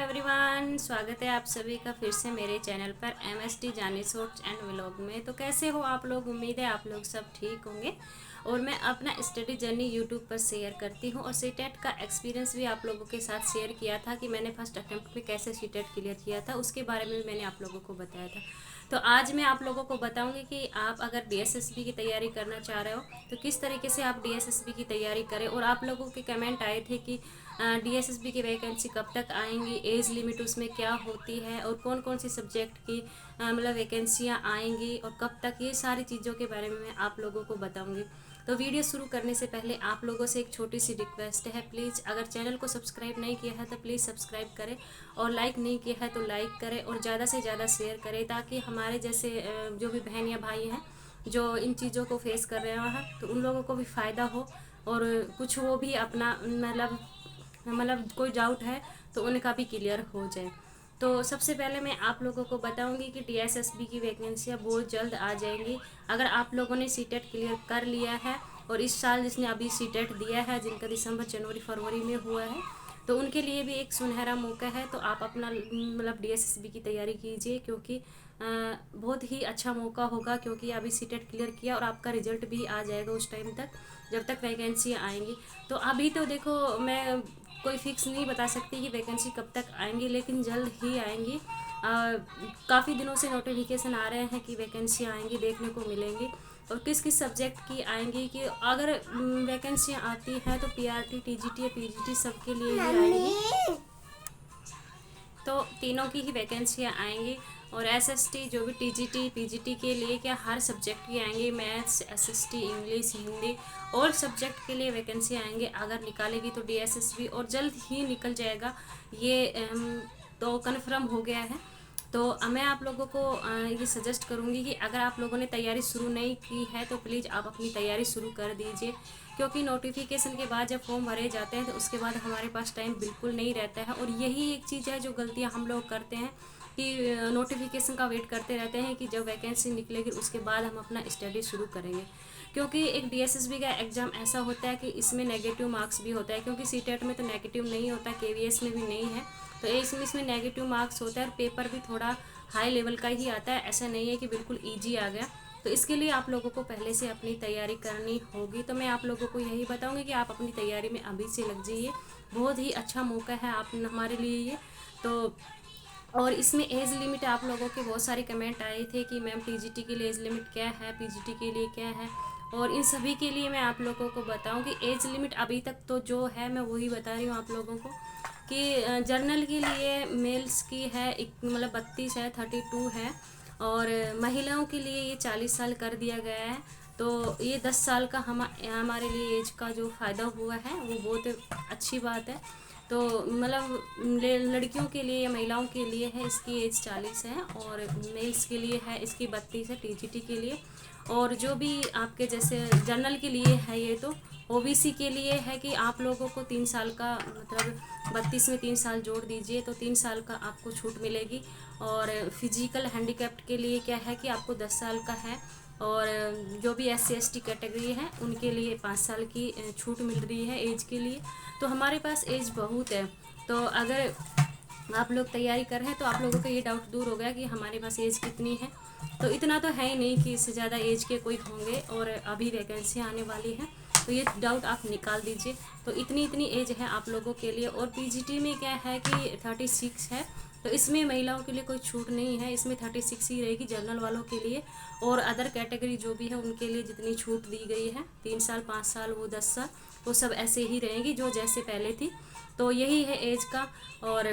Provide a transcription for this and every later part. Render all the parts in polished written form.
Everyone, स्वागत है आप सभी का फिर से मेरे चैनल पर MST जानी शॉर्ट्स एंड व्लॉग में। तो कैसे हो आप लोग? उम्मीद है आप लोग सब ठीक होंगे। और मैं अपना स्टडी जर्नी यूट्यूब पर शेयर करती हूँ और सीटेट का एक्सपीरियंस भी आप लोगों के साथ शेयर किया था कि मैंने फर्स्ट अटेम्प्ट में कैसे सीटेट क्लियर किया था, उसके बारे में भी मैंने आप लोगों को बताया था। तो आज मैं आप लोगों को बताऊंगी कि आप अगर DSSB की तैयारी करना चाह रहे हो तो किस तरीके से आप DSSB की तैयारी करें। और आप लोगों के कमेंट आए थे कि DSSB की वैकेंसी कब तक आएंगी, एज लिमिट उसमें क्या होती है और कौन कौन सी सब्जेक्ट की मतलब वैकेंसियाँ आएंगी और कब तक, ये सारी चीज़ों के बारे में मैं आप लोगों को बताऊंगी। तो वीडियो शुरू करने से पहले आप लोगों से एक छोटी सी रिक्वेस्ट है, प्लीज़ अगर चैनल को सब्सक्राइब नहीं किया है तो प्लीज़ सब्सक्राइब करें और लाइक नहीं किया है तो लाइक करें और ज़्यादा से ज़्यादा शेयर करें, ताकि हमारे जैसे जो भी बहन या भाई हैं जो इन चीज़ों को फेस कर रहे हैं तो उन लोगों को भी फ़ायदा हो और कुछ वो भी अपना मतलब कोई डाउट है तो उनका भी क्लियर हो जाए। तो सबसे पहले मैं आप लोगों को बताऊंगी कि DSSB की वैकेंसियाँ बहुत जल्द आ जाएंगी। अगर आप लोगों ने सीटेट क्लियर कर लिया है और इस साल जिसने अभी सीटेट दिया है, जिनका दिसंबर जनवरी फरवरी में हुआ है, तो उनके लिए भी एक सुनहरा मौका है। तो आप अपना मतलब DSSB की तैयारी कीजिए, क्योंकि बहुत ही अच्छा मौका होगा, क्योंकि अभी सीटेट क्लियर किया और आपका रिजल्ट भी आ जाएगा उस टाइम तक जब तक वैकेंसी आएंगी। तो अभी तो देखो, मैं कोई फिक्स नहीं बता सकती कि वैकेंसी कब तक आएंगी, लेकिन जल्द ही आएंगी। काफ़ी दिनों से नोटिफिकेशन आ रहे हैं कि वैकेंसी आएंगी, देखने को मिलेंगी। और किस किस सब्जेक्ट की आएंगी, कि अगर वैकेंसियाँ आती हैं तो PRT TGT या PGT सबके लिए ही आएंगी। तो तीनों की ही वैकेंसियाँ आएंगी। और SST जो भी TGT PGT के लिए क्या हर सब्जेक्ट की आएंगी, मैथ्स SST इंग्लिश हिंदी और सब्जेक्ट के लिए वैकेंसी आएंगे। अगर निकालेगी तो DSSB और जल्द ही निकल जाएगा, ये तो कन्फर्म हो गया है। तो मैं आप लोगों को ये सजेस्ट करूँगी कि अगर आप लोगों ने तैयारी शुरू नहीं की है तो प्लीज़ आप अपनी तैयारी शुरू कर दीजिए, क्योंकि नोटिफिकेशन के बाद जब फॉर्म भरे जाते हैं तो उसके बाद हमारे पास टाइम बिल्कुल नहीं रहता है। और यही एक चीज़ है जो गलतियाँ हम लोग करते हैं कि नोटिफिकेशन का वेट करते रहते हैं कि जब वैकेंसी निकलेगी उसके बाद हम अपना स्टडी शुरू करेंगे। क्योंकि एक DSSB का एग्ज़ाम ऐसा होता है कि इसमें नेगेटिव मार्क्स भी होता है, क्योंकि सीटेट में तो नेगेटिव नहीं होता, KVS में भी नहीं है। तो इसमें नेगेटिव मार्क्स होता है और पेपर भी थोड़ा हाई लेवल का ही आता है, ऐसा नहीं है कि बिल्कुल ईजी आ गया। तो इसके लिए आप लोगों को पहले से अपनी तैयारी करनी होगी। तो मैं आप लोगों को यही बताऊंगी कि आप अपनी तैयारी में अभी से लग जाइए, बहुत ही अच्छा मौका है आप हमारे लिए ये। तो और इसमें एज लिमिट, आप लोगों के बहुत सारे कमेंट आए थे कि मैम TGT के लिए एज लिमिट क्या है, PGT के लिए क्या है, और इन सभी के लिए मैं आप लोगों को बताऊं कि एज लिमिट अभी तक तो जो है मैं वही बता रही हूँ आप लोगों को कि जर्नल के लिए मेल्स की है मतलब 32 है, 32 है, और महिलाओं के लिए ये 40 साल कर दिया गया है। तो ये 10 साल का हमारे लिए एज का जो फ़ायदा हुआ है वो बहुत अच्छी बात है। तो मतलब लड़कियों के लिए या महिलाओं के लिए है इसकी एज 40 है, और मेल्स के लिए है इसकी 32 है TGT के लिए। और जो भी आपके जैसे जर्नल के लिए है ये तो OBC के लिए है कि आप लोगों को 3 साल का मतलब 32 में 3 साल जोड़ दीजिए तो 3 साल का आपको छूट मिलेगी। और फिजिकल हैंडीकैप्ड के लिए क्या है कि आपको 10 साल का है। और जो भी SC ST कैटेगरी है उनके लिए 5 साल की छूट मिल रही है एज के लिए। तो हमारे पास एज बहुत है। तो अगर आप लोग तैयारी कर रहे हैं तो आप लोगों का ये डाउट दूर हो गया कि हमारे पास एज कितनी है। तो इतना तो है ही नहीं कि इससे ज़्यादा एज के कोई होंगे और अभी वैकेंसी आने वाली है, तो ये डाउट आप निकाल दीजिए। तो इतनी इतनी एज है आप लोगों के लिए। और PGT में क्या है कि 36 है, तो इसमें महिलाओं के लिए कोई छूट नहीं है, इसमें 36 ही रहेगी जनरल वालों के लिए। और अदर कैटेगरी जो भी है उनके लिए जितनी छूट दी गई है 3 साल 5 साल वो 10 साल वो सब ऐसे ही रहेंगी जो जैसे पहले थी। तो यही है एज का। और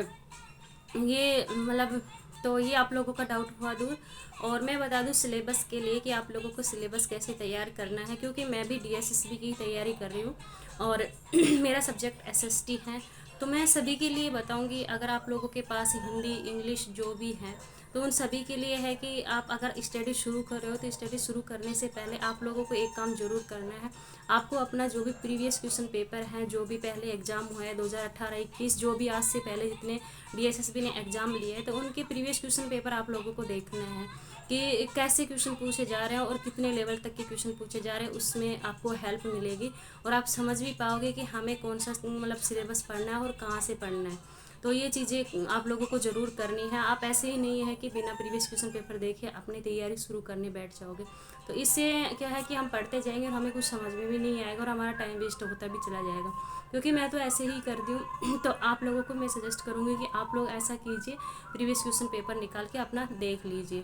ये मतलब तो ये आप लोगों का डाउट हुआ दूर। और मैं बता दूं सिलेबस के लिए कि आप लोगों को सिलेबस कैसे तैयार करना है, क्योंकि मैं भी DSSB की तैयारी कर रही हूँ और मेरा सब्जेक्ट SST है। तो मैं सभी के लिए बताऊंगी, अगर आप लोगों के पास हिंदी इंग्लिश जो भी है तो उन सभी के लिए है कि आप अगर स्टडी शुरू कर रहे हो तो स्टडी शुरू करने से पहले आप लोगों को एक काम ज़रूर करना है। आपको अपना जो भी प्रीवियस क्वेश्चन पेपर हैं, जो भी पहले एग्ज़ाम हुआ है 2018-21, जो भी आज से पहले जितने DSSB ने एग्ज़ाम लिए हैं, तो उनके प्रीवियस क्वेश्चन पेपर आप लोगों को देखना है कि कैसे क्वेश्चन पूछे जा रहे हैं और कितने लेवल तक के क्वेश्चन पूछे जा रहे हैं। उसमें आपको हेल्प मिलेगी और आप समझ भी पाओगे कि हमें कौन सा मतलब सिलेबस पढ़ना है और कहाँ से पढ़ना है। तो ये चीज़ें आप लोगों को ज़रूर करनी है। आप ऐसे ही नहीं है कि बिना प्रीवियस क्वेश्चन पेपर देखे अपनी तैयारी शुरू करने बैठ जाओगे, तो इससे क्या है कि हम पढ़ते जाएंगे और हमें कुछ समझ में भी नहीं आएगा और हमारा टाइम वेस्ट होता भी चला जाएगा, क्योंकि मैं तो ऐसे ही करती हूँ। तो आप लोगों को मैं सजेस्ट करूँगी कि आप लोग ऐसा कीजिए, प्रीवियस क्वेश्चन पेपर निकाल के अपना देख लीजिए।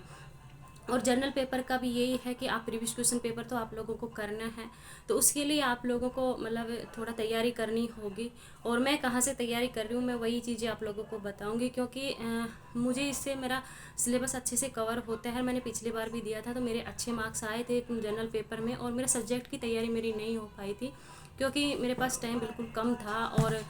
और जर्नल पेपर का भी यही है कि आप प्रीवियस क्वेश्चन पेपर तो आप लोगों को करना है, तो उसके लिए आप लोगों को मतलब थोड़ा तैयारी करनी होगी। और मैं कहाँ से तैयारी कर रही हूँ, मैं वही चीज़ें आप लोगों को बताऊँगी, क्योंकि मुझे इससे मेरा सिलेबस अच्छे से कवर होता है। मैंने पिछली बार भी दिया था तो मेरे अच्छे मार्क्स आए थे जनरल पेपर में, और मेरे सब्जेक्ट की तैयारी मेरी नहीं हो पाई थी क्योंकि मेरे पास टाइम बिल्कुल कम था। और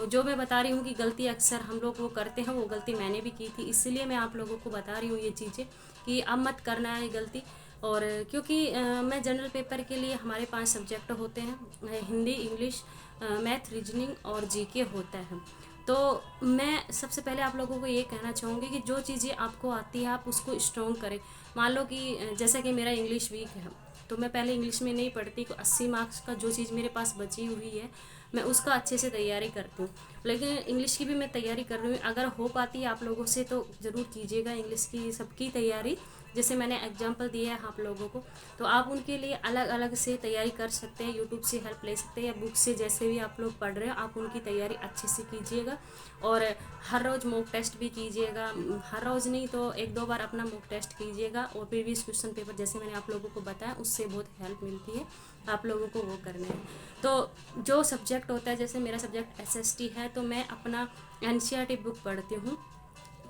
जो मैं बता रही हूँ कि गलती अक्सर हम लोग वो करते हैं, वो गलती मैंने भी की थी, इसलिए मैं आप लोगों को बता रही हूँ ये चीज़ें कि अब मत करना है गलती। और क्योंकि मैं जनरल पेपर के लिए हमारे 5 सब्जेक्ट होते हैं, हिंदी, इंग्लिश, मैथ, रीजनिंग और जीके होता है। तो मैं सबसे पहले आप लोगों को ये कहना चाहूँगी कि जो चीज़ें आपको आती है आप उसको स्ट्रॉन्ग करें। मान लो कि जैसा कि मेरा इंग्लिश वीक है, तो मैं पहले इंग्लिश में नहीं पढ़ती, तो 80 मार्क्स का जो चीज़ मेरे पास बची हुई है मैं उसका अच्छे से तैयारी करती हूँ। लेकिन इंग्लिश की भी मैं तैयारी कर रही हूँ, अगर हो पाती है आप लोगों से तो ज़रूर कीजिएगा इंग्लिश की सबकी तैयारी। जैसे मैंने एग्जांपल दिया है आप लोगों को, तो आप उनके लिए अलग अलग से तैयारी कर सकते हैं, यूट्यूब से हेल्प ले सकते हैं या बुक से, जैसे भी आप लोग पढ़ रहे हो आप उनकी तैयारी अच्छे से कीजिएगा। और हर रोज़ मॉक टेस्ट भी कीजिएगा, हर रोज़ नहीं तो 1-2 बार अपना मॉक टेस्ट कीजिएगा। और प्रीवियस क्वेश्चन पेपर जैसे मैंने आप लोगों को बताया उससे बहुत हेल्प मिलती है, आप लोगों को वो करने हैं। तो जो सब्जेक्ट होता है, जैसे मेरा सब्जेक्ट एसएसटी है, तो मैं अपना एनसीईआरटी बुक पढ़ती हूँ।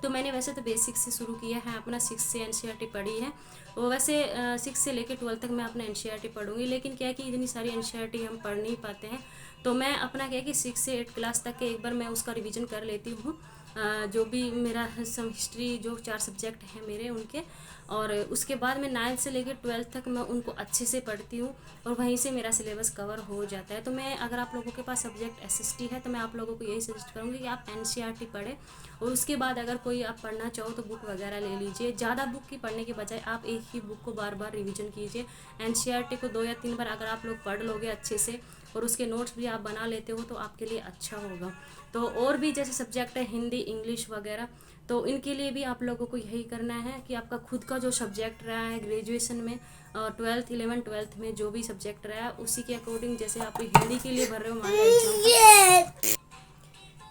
तो मैंने वैसे तो बेसिक से शुरू किया है, अपना 6 से एनसीईआरटी पढ़ी है। वो वैसे 6 से लेकर 12 तक मैं अपना एनसीईआरटी पढ़ूंगी, लेकिन क्या है कि इतनी सारी एनसीईआरटी हम पढ़ नहीं पाते हैं, तो मैं अपना क्या है कि 6 से 8 क्लास तक के एक बार मैं उसका रिवीजन कर लेती हूँ। जो भी मेरा सम हिस्ट्री जो 4 सब्जेक्ट हैं मेरे उनके, और उसके बाद मैं 9th से लेकर 12th तक मैं उनको अच्छे से पढ़ती हूँ और वहीं से मेरा सिलेबस कवर हो जाता है। तो मैं अगर आप लोगों के पास सब्जेक्ट एसएसटी है तो मैं आप लोगों को यही सजेस्ट करूँगी कि आप एनसीईआरटी पढ़ें, और उसके बाद अगर कोई आप पढ़ना चाहो तो बुक वगैरह ले लीजिए। ज़्यादा बुक की पढ़ने के बजाय आप एक ही बुक को बार बार रिवीजन कीजिए। एनसीईआरटी को 2 या 3 बार अगर आप लोग पढ़ लोगे अच्छे से और उसके नोट्स भी आप बना लेते हो तो आपके लिए अच्छा होगा। तो और भी जैसे सब्जेक्ट है हिंदी, इंग्लिश वगैरह, तो इनके लिए भी आप लोगों को यही करना है कि आपका खुद का जो सब्जेक्ट रहा है ग्रेजुएशन में, 12th 11 12th में जो भी सब्जेक्ट रहा है उसी के अकॉर्डिंग, जैसे आप हिंदी के लिए भर रहे हो मान लो एग्जाम,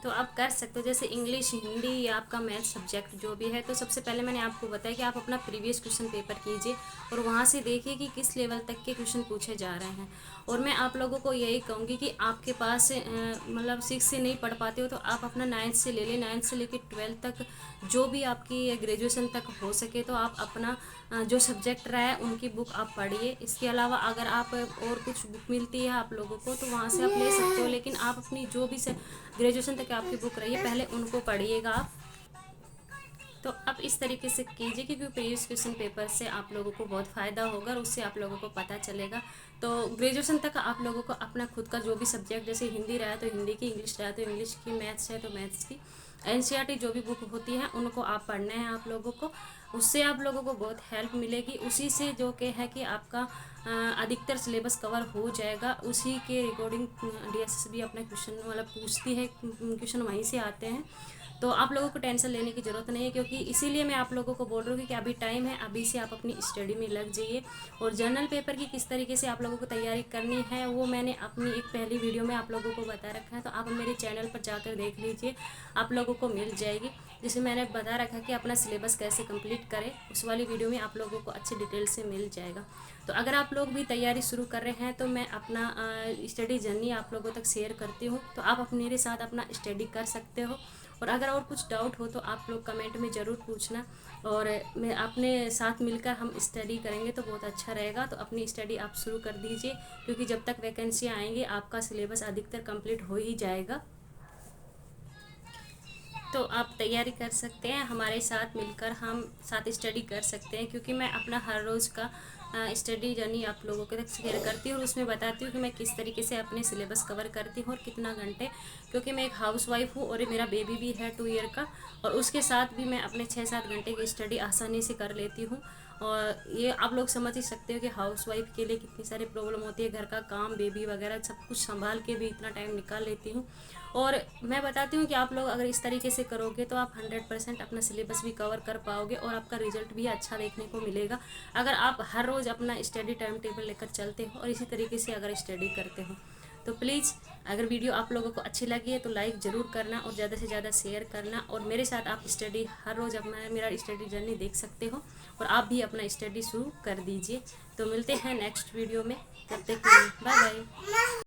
तो आप कर सकते हो। जैसे इंग्लिश, हिंदी या आपका मैथ सब्जेक्ट जो भी है, तो सबसे पहले मैंने आपको बताया कि आप अपना प्रीवियस क्वेश्चन पेपर कीजिए और वहाँ से देखिए कि किस लेवल तक के क्वेश्चन पूछे जा रहे हैं। और मैं आप लोगों को यही कहूँगी कि आपके पास मतलब 6 से नहीं पढ़ पाते हो तो आप अपना 9th से ले लें, 9th से लेकर 12th तक जो भी आपकी ग्रेजुएशन तक हो सके तो आप अपना जो सब्जेक्ट रहा है उनकी बुक आप पढ़िए। इसके अलावा अगर आप और कुछ बुक मिलती है आप लोगों को तो वहाँ से आप ले सकते हो, लेकिन आप अपनी जो भी ग्रेजुएशन तक आपकी बुक रही है पहले उनको पढ़िएगा आप। तो आप इस तरीके से कीजिए क्योंकि प्रीवियस क्वेश्चन पेपर से आप लोगों को बहुत फ़ायदा होगा और उससे आप लोगों को पता चलेगा। तो ग्रेजुएशन तक आप लोगों को अपना खुद का जो भी सब्जेक्ट, जैसे हिंदी रहा है तो हिंदी की, इंग्लिश रहा है तो इंग्लिश की, मैथ्स है तो मैथ्स की, एनसीईआरटी जो भी बुक होती है उनको आप पढ़ना है आप लोगों को। उससे आप लोगों को बहुत हेल्प मिलेगी, उसी से जो कि है कि आपका अधिकतर सिलेबस कवर हो जाएगा। उसी के रिकॉर्डिंग डीएसएस भी अपना क्वेश्चन मतलब पूछती है, क्वेश्चन वहीं से आते हैं। तो आप लोगों को टेंशन लेने की ज़रूरत नहीं है, क्योंकि इसीलिए मैं आप लोगों को बोल रही हूँ कि अभी टाइम है, अभी से आप अपनी स्टडी में लग जाइए। और जर्नल पेपर की किस तरीके से आप लोगों को तैयारी करनी है वो मैंने अपनी एक पहली वीडियो में आप लोगों को बता रखा है, तो आप मेरे चैनल पर जाकर देख लीजिए, आप लोगों को मिल जाएगी। जिसमें मैंने बता रखा कि अपना सिलेबस कैसे कंप्लीट करें, उस वाली वीडियो में आप लोगों को अच्छी डिटेल से मिल जाएगा। तो अगर आप लोग भी तैयारी शुरू कर रहे हैं तो मैं अपना स्टडी जर्नी आप लोगों तक शेयर करती हूँ, तो आप मेरे साथ अपना स्टडी कर सकते हो। और अगर और कुछ डाउट हो तो आप लोग कमेंट में ज़रूर पूछना, और मैं अपने साथ मिलकर हम स्टडी करेंगे तो बहुत अच्छा रहेगा। तो अपनी स्टडी आप शुरू कर दीजिए, क्योंकि जब तक वैकेंसी आएंगी आपका सिलेबस अधिकतर कंप्लीट हो ही जाएगा। तो आप तैयारी कर सकते हैं, हमारे साथ मिलकर हम साथ स्टडी कर सकते हैं, क्योंकि मैं अपना हर रोज़ का स्टडी जर्नी आप लोगों के तक शेयर करती हूँ और उसमें बताती हूँ कि मैं किस तरीके से अपने सिलेबस कवर करती हूँ और कितना घंटे, क्योंकि मैं एक हाउस वाइफ हूँ और मेरा बेबी भी है 2 ईयर का, और उसके साथ भी मैं अपने 6-7 घंटे की स्टडी आसानी से कर लेती हूँ। और ये आप लोग समझ ही सकते हो कि हाउसवाइफ के लिए कितनी सारी प्रॉब्लम होती है, घर का काम, बेबी वगैरह सब कुछ संभाल के भी इतना टाइम निकाल लेती हूँ। और मैं बताती हूँ कि आप लोग अगर इस तरीके से करोगे तो आप 100% अपना सिलेबस भी कवर कर पाओगे और आपका रिजल्ट भी अच्छा देखने को मिलेगा, अगर आप हर रोज़ अपना स्टडी टाइम टेबल लेकर चलते हो और इसी तरीके से अगर स्टडी करते हो। तो प्लीज़ अगर वीडियो आप लोगों को अच्छी लगी है तो लाइक ज़रूर करना और ज़्यादा से ज़्यादा शेयर करना, और मेरे साथ आप स्टडी हर रोज़ अपना मेरा स्टडी जर्नी देख सकते हो और आप भी अपना स्टडी शुरू कर दीजिए। तो मिलते हैं नेक्स्ट वीडियो में, तब तक के लिए बाय बाय।